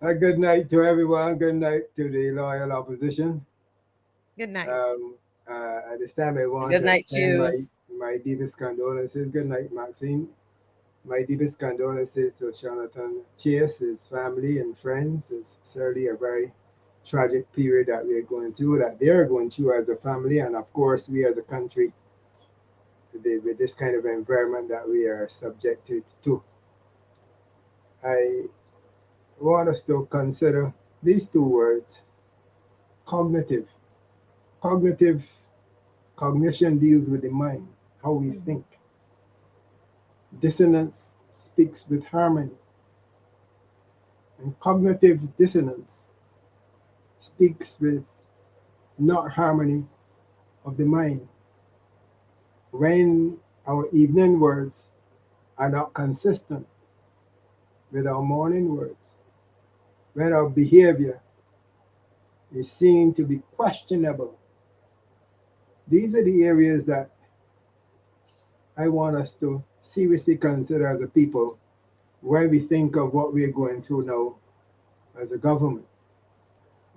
A good night to everyone. Good night to the loyal opposition. Good night. At this time, I want Good to night, extend you. my deepest condolences. Good night, Maxine. My deepest condolences to Jonathan Chase, his family and friends. It's certainly a very tragic period that we're going through, that they're going through as a family, and of course, we as a country, with this kind of environment that we are subjected to. I want us to consider these two words: cognitive. Cognitive Cognition deals with the mind, how we Mhm. think. Dissonance speaks with harmony, and cognitive dissonance speaks with not harmony of the mind. When our evening words are not consistent with our morning words, when our behavior is seen to be questionable, these are the areas that I want us to seriously consider as a people when we think of what we're going through now as a government.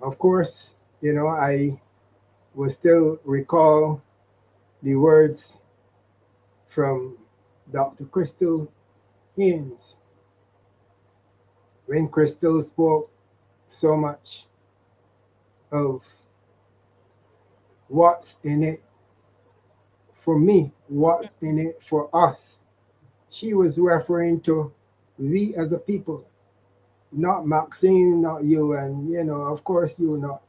Of course, I will still recall the words from Dr. Crystal Haynes when Crystal spoke so much of what's in it for me, what's in it for us. She was referring to we as a people, not Maxine, not you, and of course you not,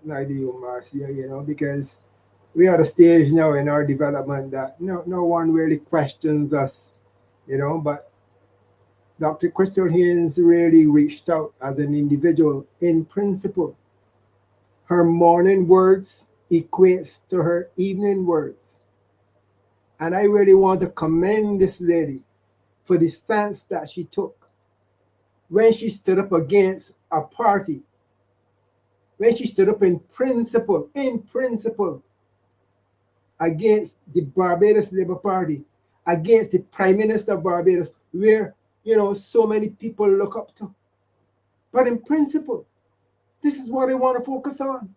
neither you, Marcia, because we are at a stage now in our development that no one really questions us, but Dr. Crystal Haynes really reached out as an individual in principle. Her morning words equates to her evening words. And I really want to commend this lady for the stance that she took when she stood up against a party, when she stood up in principle, against the Barbados Labour Party, against the Prime Minister of Barbados, where, so many people look up to. But in principle, this is what I want to focus on.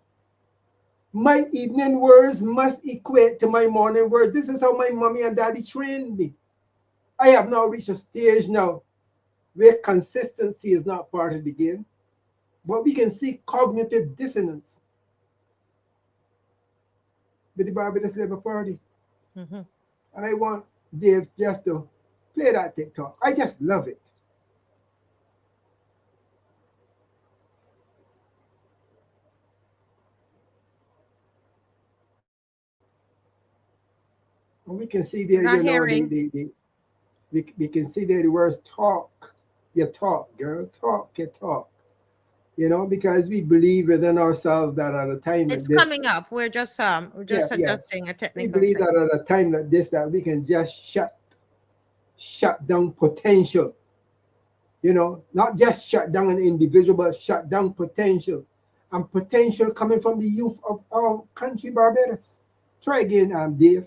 My evening words must equate to my morning words. This is how my mommy and daddy trained me. I have now reached a stage now where consistency is not part of the game, but we can see cognitive dissonance with the Barbados Labour Party. Mhm. And I want Dave just to play that TikTok. I just love it. And we can see We're there, not the, hearing. we can see there the words talk, you talk, girl, talk, you talk. Because we believe within ourselves that at a time It's like this, coming up. We're yeah, just yeah, adjusting a we technical believe thing. that at a time like this that we can just shut down potential, not just shut down an individual, but shut down potential. And potential coming from the youth of our country, Barbados. Try again, Dave.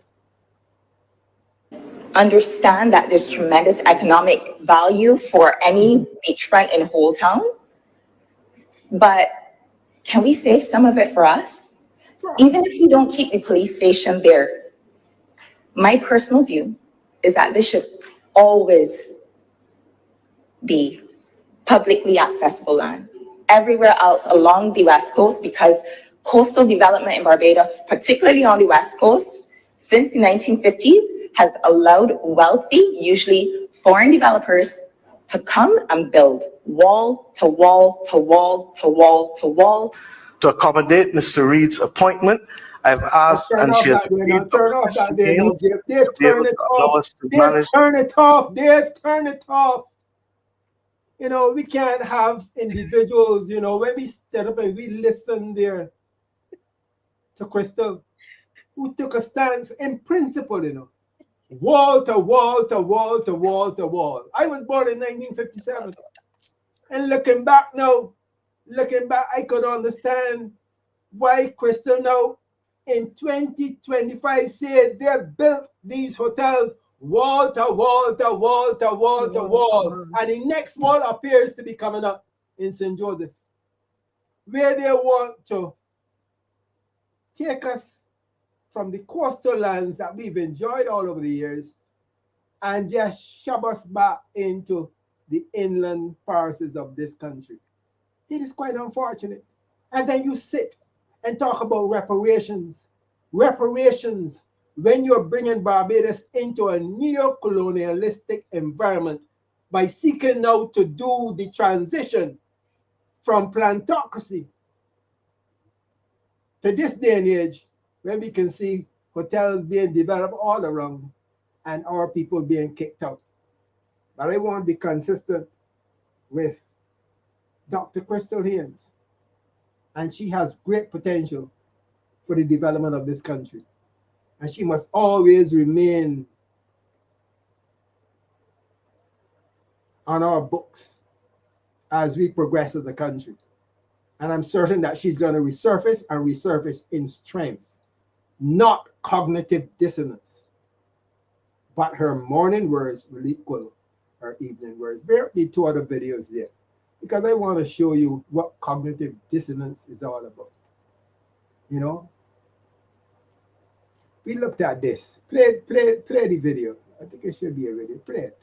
Understand that there's tremendous economic value for any beachfront in Whole Town, but can we save some of it for us? Even if you don't keep the police station there, my personal view is that this should always be publicly accessible land. Everywhere else along the West Coast, because coastal development in Barbados, particularly on the West Coast, since the 1950s, has allowed wealthy, usually foreign developers to come and build wall to wall to wall to wall to wall. To accommodate Mr. Reid's appointment, I've asked, Turn and off she has that there now. agreed, Turn Dr. off that Crystal there now, Gaines, Dave. Dave, to be able turn to it allow off. us to Dave, manage. turn it off. Dave, turn it off. We can't have individuals, when we stand up and we listen there to Crystal, who took a stance in principle, wall to wall to wall to wall to wall. I was born in 1957. And looking back, I could understand why Crystal now in 2025 said they built these hotels wall to wall to wall to wall to Wall to wall. wall. And the next wall appears to be coming up. in St. Joseph, where they want to take us from the coastal lands that we've enjoyed all over the years and just shove us back into the inland parts of this country. It is quite unfortunate. And then you sit and talk about reparations. Reparations when you're bringing Barbados into a neo-colonialistic environment by seeking now to do the transition from plantocracy to this day and age, where we can see hotels being developed all around and our people being kicked out. But I want to be consistent with Dr. Crystal Haynes, and she has great potential for the development of this country. And she must always remain on our books as we progress as a country. And I'm certain that she's going to resurface and resurface in strength, not cognitive dissonance. But her morning words will equal her evening words. Bear the two other videos there, because I want to show you what cognitive dissonance is all about. You know, we looked at this. Play the video. I think it should be a video. Play it.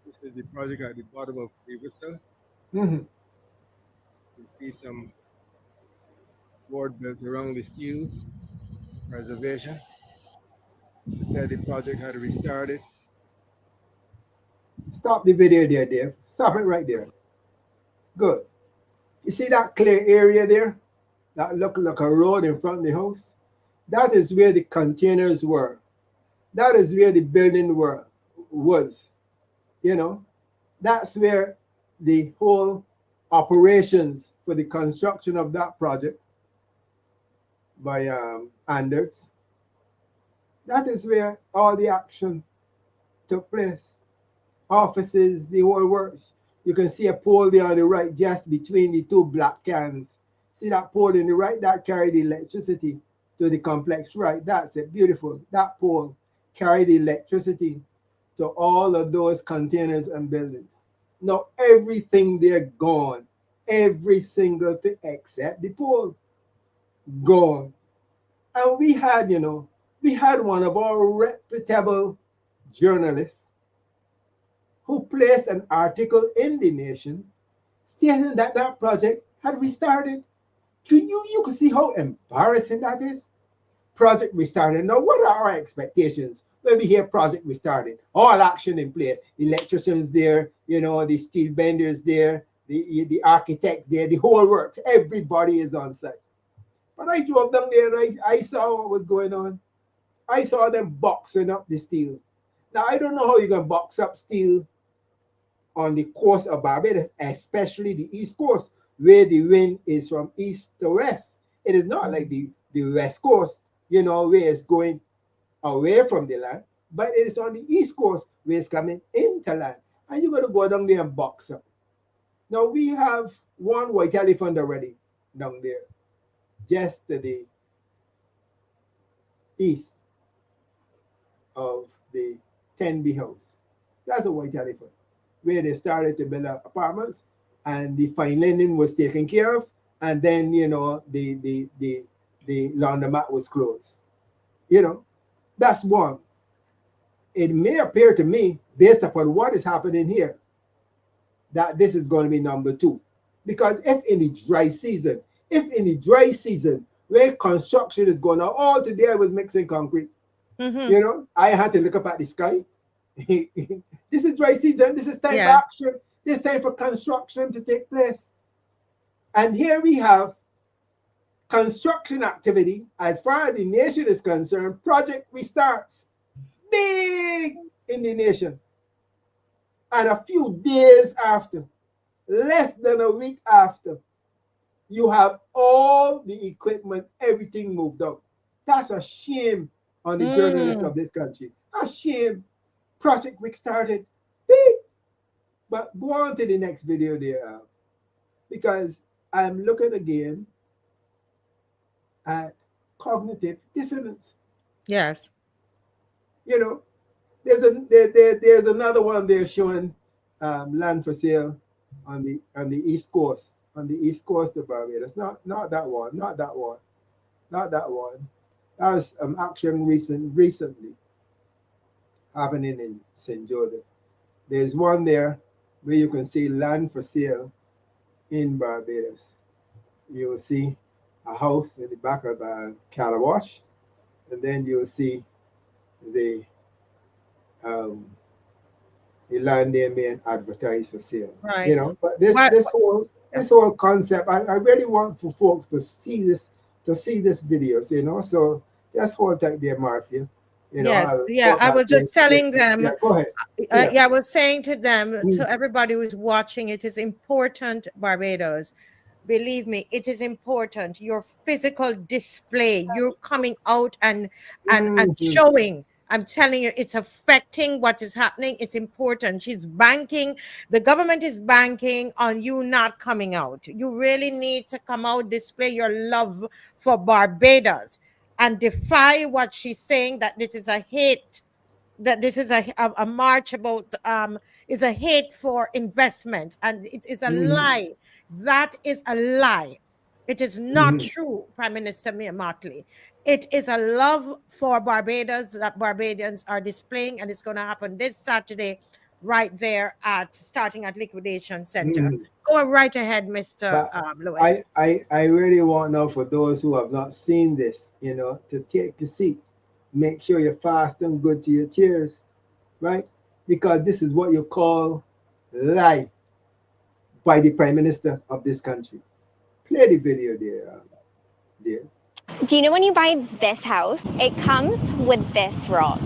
This is the project at the bottom of the whistle. Mm-hmm. You see some board built around the steels preservation. They said the project had restarted. Stop the video there, Dave. Stop it right there. Good. You see that clear area there? That look like a road in front of the house? That is where the containers were. That is where the building was. You know, that's where the whole operations for the construction of that project by Anders, that is where all the action took place. Offices, the whole works. You can see a pole there on the right, just between the two black cans. See that pole in the right that carried the electricity to the complex, right? That's it, beautiful. That pole carried the electricity to all of those containers and buildings. Now everything there gone, every single thing except the pole gone. And we had one of our reputable journalists who placed an article in the Nation stating that that project had restarted. You could see how embarrassing that is. Project restarted. Now, what are our expectations when we hear project restarted? All action in place. Electricians there, the steel benders there, the architects there, the whole works. Everybody is on site. But I drove down there and I saw what was going on. I saw them boxing up the steel. Now, I don't know how you can box up steel on the coast of Barbados, especially the east coast, where the wind is from east to west. It is not like the west coast, where it's going away from the land, but it is on the east coast where it's coming into land. And you got to go down there and box up. Now, we have one white elephant already down there, just to the east of the Tenby house. That's a white elephant, where they started to build apartments and the fine linen was taken care of, and then the laundromat was closed. That's one. It may appear to me, based upon what is happening here, that this is going to be number two. Because if in the dry season, where construction is going on, all today I was mixing concrete. I had to look up at the sky. This is dry season. This is time for action. This is time for construction to take place. And here we have construction activity. As far as the nation is concerned, project restarts. Big in the nation. And a few days after, less than a week after, you have all the equipment, everything moved out. That's a shame on the journalists of this country. A shame. Project restarted. Big. But go on to the next video there, because I'm looking again at cognitive dissonance. Yes. There's another one there showing land for sale on the east coast, on the east coast of Barbados. Not that one, not that one, not that one. That was action recently happening in St. Joseph. There's one there where you can see land for sale in Barbados. You will see a house in the back of a car wash, and then you'll see the um, the land there being advertised for sale. Right. But But this whole concept, I really want for folks to see this videos. So just hold tight there, Marcia. yes, I'll yeah, go I back was there. just telling them, Yeah, go ahead. Yeah. yeah, I was saying to them, Mm, to everybody who is watching, it is important, Barbados. Believe me, it is important. Your physical display, you're coming out and mhm, showing. I'm telling you, it's affecting what is happening. It's important. She's banking, the government is banking on you not coming out. You really need to come out, display your love for Barbados, and defy what she's saying, that this is a hate, that this is a march about is a hate for investment, and it is a mhm, lie. That is a lie. It is not mhm, true, Prime Minister Martley. It is a love for Barbados that Barbadians are displaying, and it's going to happen this Saturday right there at starting at Liquidation Center. mhm. Go right ahead, Mr. But Lewis. I really want now for those who have not seen this, to take a seat. Make sure you're fast and good to your chairs, right? Because this is what you call lie by the Prime Minister of this country. Play the video there, there. Do you know when you buy this house, it comes with this rock?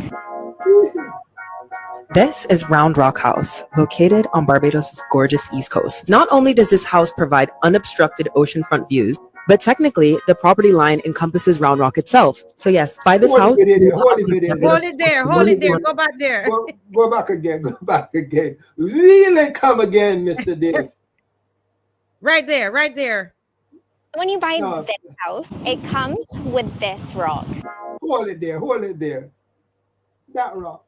This is Round Rock House, located on Barbados' gorgeous east coast. Not only does this house provide unobstructed oceanfront views, but technically the property line encompasses Round Rock itself. So yes, by this Hold the house, video you there, will hold not the only video there. Hold Barbados' it most there, hold Hold it it there, there. unique go back there. Go back again, go back again. Really come again, Mr. Dave. Right there, right there. When you buy No, this house, it comes with this rock. hold it there. That rock.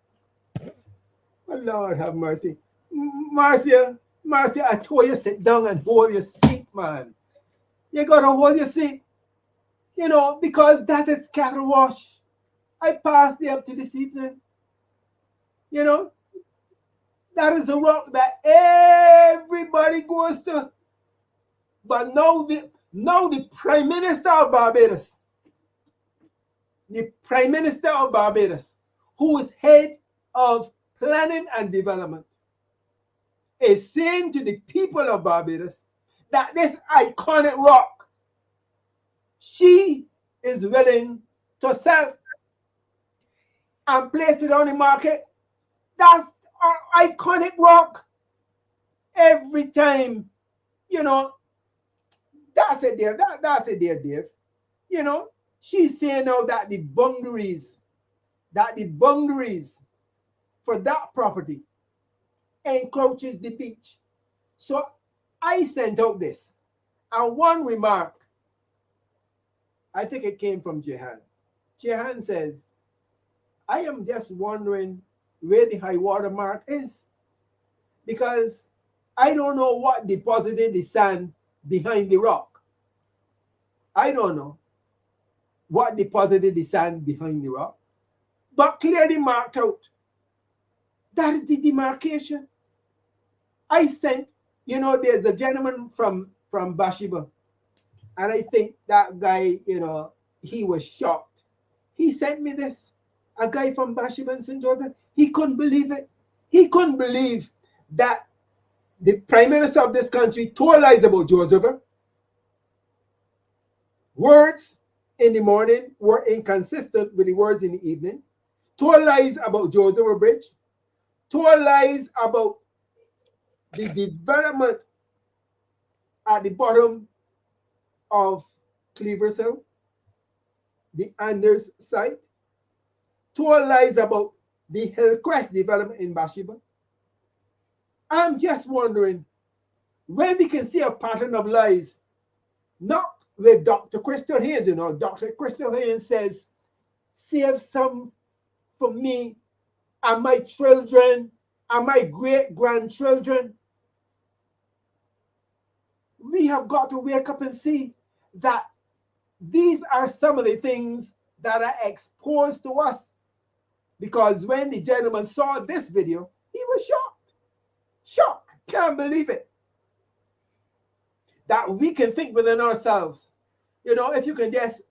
Oh, Lord have mercy. Marcia, I told you sit down and hold your seat, man. You gotta hold your seat. Because that is cattle wash. I passed there up to this evening. You know, that is a rock that everybody goes to. But now the Prime Minister of Barbados, the Prime Minister of Barbados, who is head of planning and development, is saying to the people of Barbados that this iconic rock, she is willing to sell and place it on the market. That's our iconic rock. Every time, you know, that's it there. That's it there, Dave. You know, she's saying now that the boundaries for that property encroaches the beach. So I sent out this. And one remark, I think it came from Jehan. Jehan says, I am just wondering where the high water mark is, because I don't know what deposited the sand behind the rock. I don't know what deposited the sand behind the rock, but clearly marked out. That is the demarcation. I sent, there's a gentleman from Bathsheba, and I think that guy, he was shocked. He sent me this. A guy from Bathsheba and St. Jordan. He couldn't believe it. He couldn't believe that the Prime Minister of this country told lies about Joseph. Words in the morning were inconsistent with the words in the evening. Told lies about Joseph Bridge. Told lies about the development at the bottom of Cleaver's Hill, the Anders site. Told lies about the Hillcrest development in Bathsheba. I'm just wondering when we can see a pattern of lies, not with Dr. Crystal Haynes. Dr. Crystal Haynes says, save some for me and my children and my great grandchildren. we have got to wake up and see that these are some of the things that are exposed to us. Because when the gentleman saw this video, he was shocked. Shocked. Can't believe it. That we can think within ourselves. You know, if you can just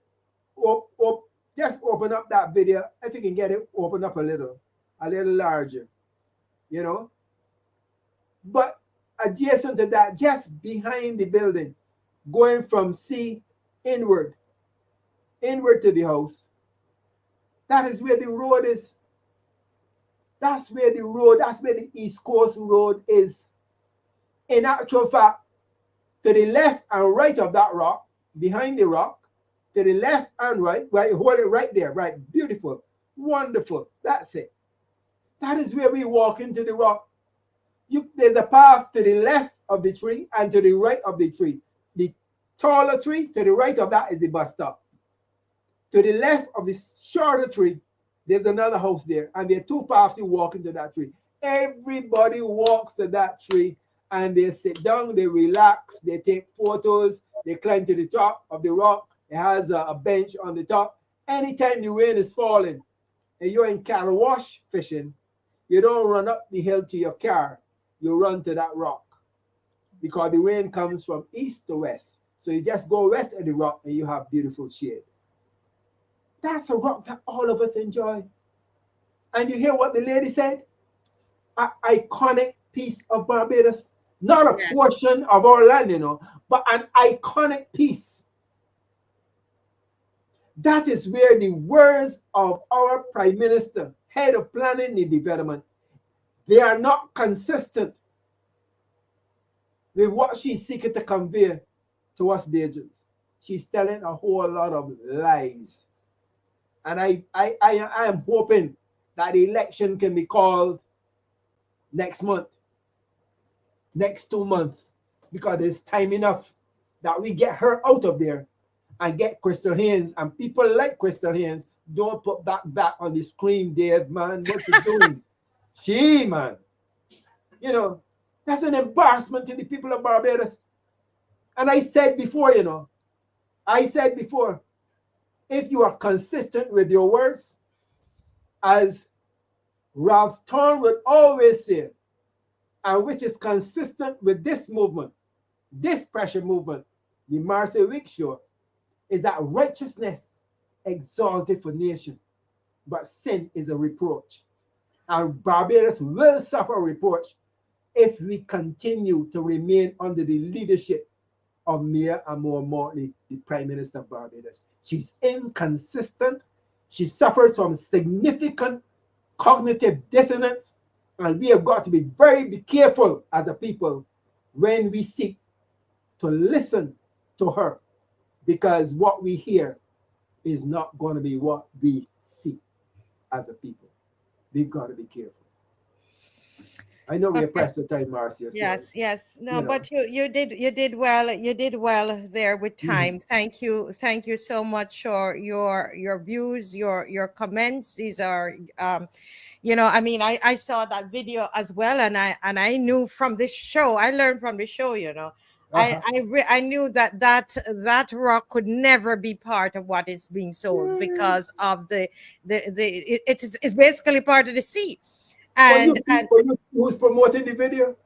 open up that video, if you can get it open up a little larger, you know. But adjacent to that, just behind the building, going from sea inward to the house, that is where the road is. That's where the East Coast Road is. In actual fact, to the left and right of that rock, behind the rock, to the left and right, you hold it right there, right? Beautiful, wonderful. That's it. That is where we walk into the rock. There's a path to the left of the tree and to the right of the tree. The taller tree, to the right of that is the bus stop. To the left of the shorter tree, there's another house there, and there are two paths to walk into that tree. Everybody walks to that tree and they sit down, they relax, they take photos, they climb to the top of the rock. It has a bench on the top. Anytime the rain is falling and you're in cattle wash fishing, you don't run up the hill to your car, you run to that rock because the rain comes from east to west. So you just go west of the rock and you have beautiful shade. That's a rock that all of us enjoy. And you hear what the lady said? An iconic piece of Barbados. Not a portion of our land, you know, but an iconic piece. That is where the words of our Prime Minister, head of planning and development, they are not consistent with what she's seeking to convey to us Bajans. She's telling a whole lot of lies. And I am hoping that the election can be called next month, next 2 months, because it's time enough that we get her out of there and get Crystal Haynes, and people like Crystal Haynes don't put back on the screen, Dave, man. What you doing? Man. You know, that's an embarrassment to the people of Barbados. And I said before, if you are consistent with your words, as Ralph Thorne would always say, and which is consistent with this movement, this pressure movement, the Marcia Week show, is that righteousness exalted for nation, but sin is a reproach. And Barbados will suffer reproach if we continue to remain under the leadership of Mayor Amor Mortley, the Prime Minister of Barbados. She's inconsistent. She suffers from significant cognitive dissonance, and we have got to be very careful as a people when we seek to listen to her, because what we hear is not going to be what we see as a people. We've got to be careful. I know we are pressed for time, Marcia. Yes. No, but you did well. You did well there with time. Thank you so much for your views, your comments. These are I mean, I saw that video as well, and I knew from this show, I learned from the show, I knew that rock could never be part of what is being sold because of it's basically part of the sea. And who's promoting the video?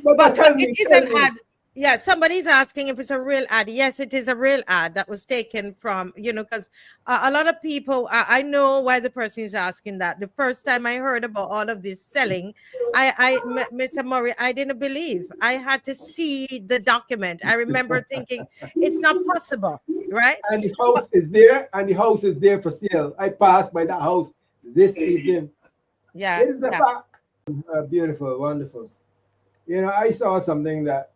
but it is an ad. Yeah, somebody's asking if it's a real ad. Yes, it is a real ad that was taken from, because a lot of people, I know why the person is asking that. The first time I heard about all of this selling, Mr. Murray, I didn't believe. I had to see the document. I remember thinking, it's not possible, right? And the house is there, and the house is there for sale. I passed by that house this evening. Yeah. It is a fact. Beautiful, wonderful. I saw something that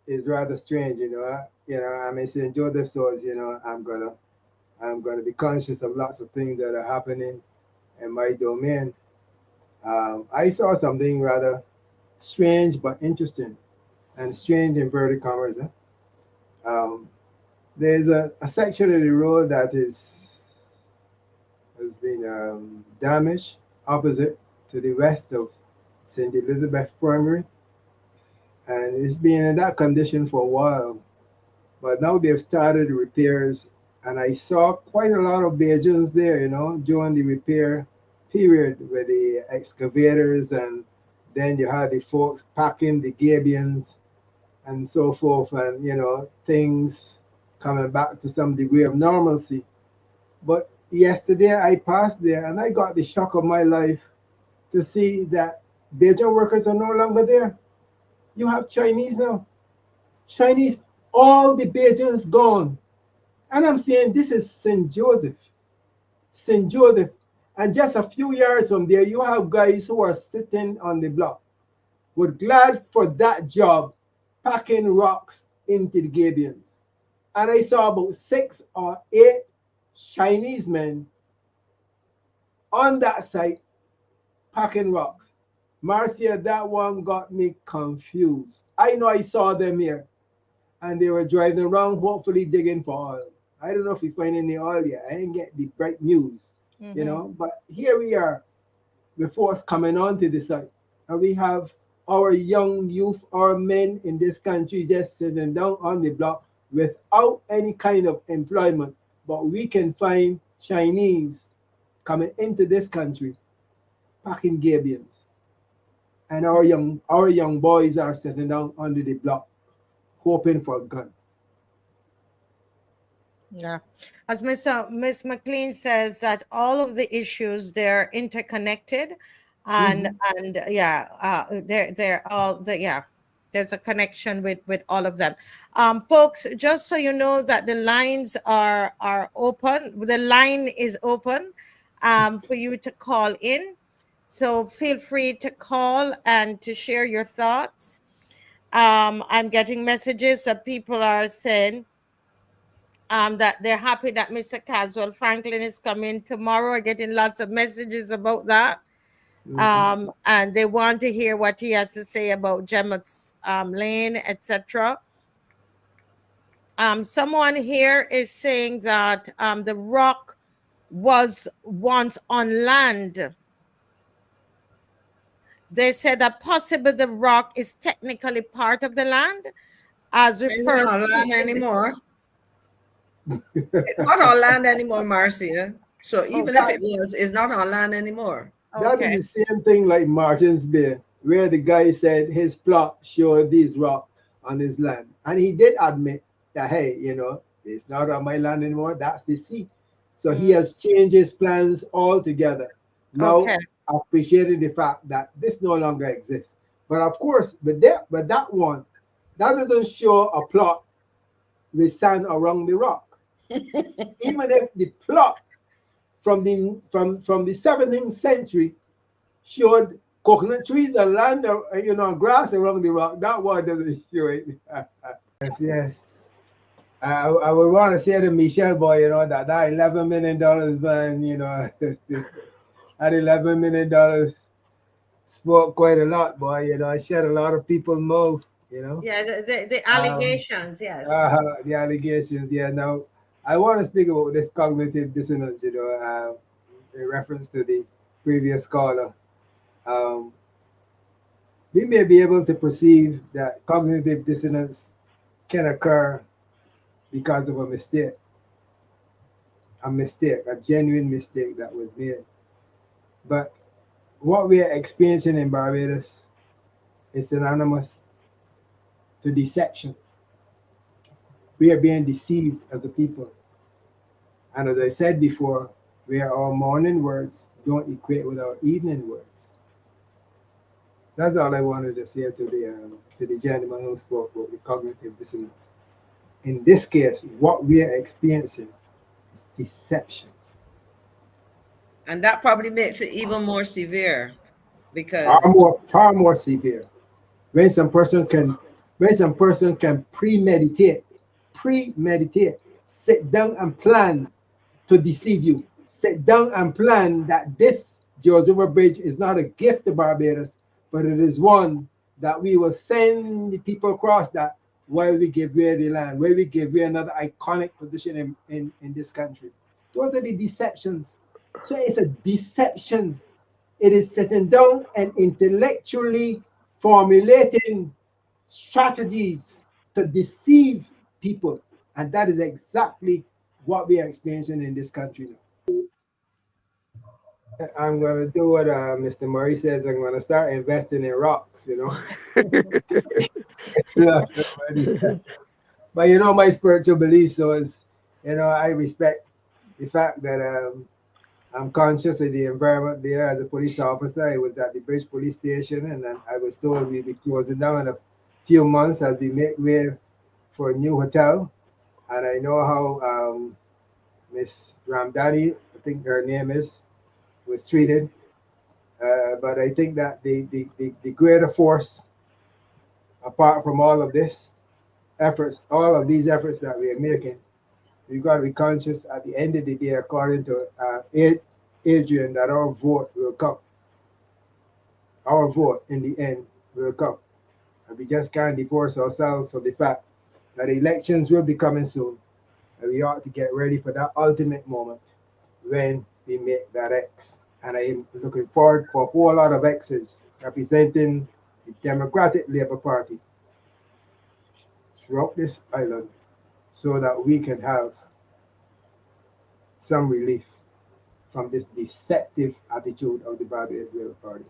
is rather strange. I mean, St. Joseph stores. I'm gonna be conscious of lots of things that are happening in my domain. I saw something rather strange but interesting, and strange in inverted commas. There's a section of the road that has been damaged opposite to the west of St. Elizabeth Primary. and it's been in that condition for a while. But now they've started repairs, and I saw quite a lot of Bajans there, during the repair period with the excavators, and then you had the folks packing the gabions and so forth, and things coming back to some degree of normalcy. But yesterday I passed there and I got the shock of my life to see that Bajan workers are no longer there. You have Chinese now. Chinese, all the Bajans gone. And I'm saying this is St. Joseph. St. Joseph. And just a few yards from there, you have guys who are sitting on the block, were glad for that job, packing rocks into the Gabions. And I saw about 6 or 8 Chinese men on that site packing rocks. Marcia, that one got me confused. I know I saw them here, and they were driving around, hopefully digging for oil. I don't know if we find any oil yet. I didn't get the bright news, But here we are, the force coming onto the site, and we have our young youth, our men in this country just sitting down on the block without any kind of employment. But we can find Chinese coming into this country packing gabions, and our young boys are sitting down under the block hoping for a gun. Yeah. As Miss McLean says that all of the issues, they're interconnected, and Mhm. yeah, they're all yeah, there's a connection with all of them. Folks, just so you know that the lines are open. The line is open for you to call in. So feel free to call and to share your thoughts. I'm getting messages that people are saying that they're happy that Mr. Caswell Franklin is coming tomorrow. I'm getting lots of messages about that. Mhm. And they want to hear what he has to say about Gemma's Lane, etc. Someone here is saying that the rock was once on land. They said that possibly the rock is technically part of the land, as It's not referred on to land in the, anymore. It's not on land anymore, Marcia. So even if okay, it was, it's not on land anymore. That okay. is the same thing like Martin's Bay, where the guy said his plot showed these rocks on his land. And he did admit that, hey, it's not on my land anymore, that's the sea. So he Mm, has changed his plans altogether. Now, okay. appreciating the fact that this no longer exists. But of course, but that one, that doesn't show a plot with sand around the rock. Even if the plot from the 17th century showed coconut trees and land, grass around the rock. That one doesn't show it. Yes, yes. I would want to say to Michelle, boy, that $11 million, man, that $11 million spoke quite a lot, boy. It shed a lot of people's mouth. Yeah, the Um, allegations, yes. the allegations, yeah. Now, I want to speak about this cognitive dissonance, in reference to the previous caller. Um, we may be able to perceive that cognitive dissonance can occur because of a genuine mistake that was made. But what we are experiencing in Barbados is synonymous to deception. We are being deceived as a people. And as I said before, where our morning words don't equate with our evening words. That's all I wanted to say to the gentleman who spoke about the cognitive dissonance. In this case, what we are experiencing is deception. And that probably makes it even more severe Far because more, far more severe. When some person can, when some person can premeditate, sit down and plan to deceive you. Sit down and plan that this George River Bridge is not a gift to Barbados, but it is one that we will send the people across that while we give away the land, while we give away another iconic position in this country. Those are the deceptions. So it's a deception. It is sitting down and intellectually formulating strategies to deceive people. And that is exactly what we are experiencing in this country now. I'm going to do what Mr. Murray says. I'm going to start investing in rocks, you know. Yeah, but you know, my spiritual belief, so is, you know, I respect the fact that I'm conscious of the environment there as a police officer. I was at the Bridge Police Station, and then I was told we'd be closing down in a few months as we make way for a new hotel. And I know how Miss Ramdani, I think her name is, was treated. But I think that the greater force, apart from all of this efforts, all of these efforts that we are making, we got to be conscious at the end of the day, according to Adrian, that our vote will come. Our vote in the end will come. And we just can't divorce ourselves from the fact that elections will be coming soon. And we ought to get ready for that ultimate moment when we make that X. And I am looking forward for a whole lot of X's representing the Democratic Labour Party throughout this island so that we can have some relief from this deceptive attitude of the Barbados Labour Party.